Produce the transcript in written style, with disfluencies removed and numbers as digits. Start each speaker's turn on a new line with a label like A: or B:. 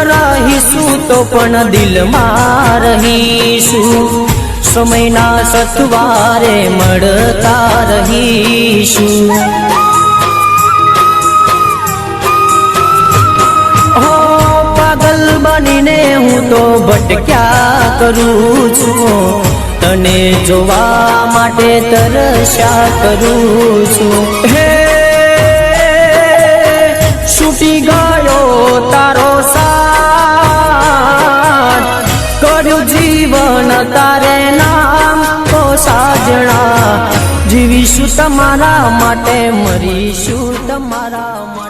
A: રહીશું તો પણ દિલમાં રહીશું, સમયના સથવારે મળતા રહીશું। પાગલ બનીને હું તો ભટક્યા કરું છું, તને જોવા માટે તરસ્યા કરું છું। હે છૂટી ગયો તારો સાથ, કર્યું જીવન તારે નામ તો સાજણા, જીવીશું તમારા માટે, મરીશું તમારા માટે।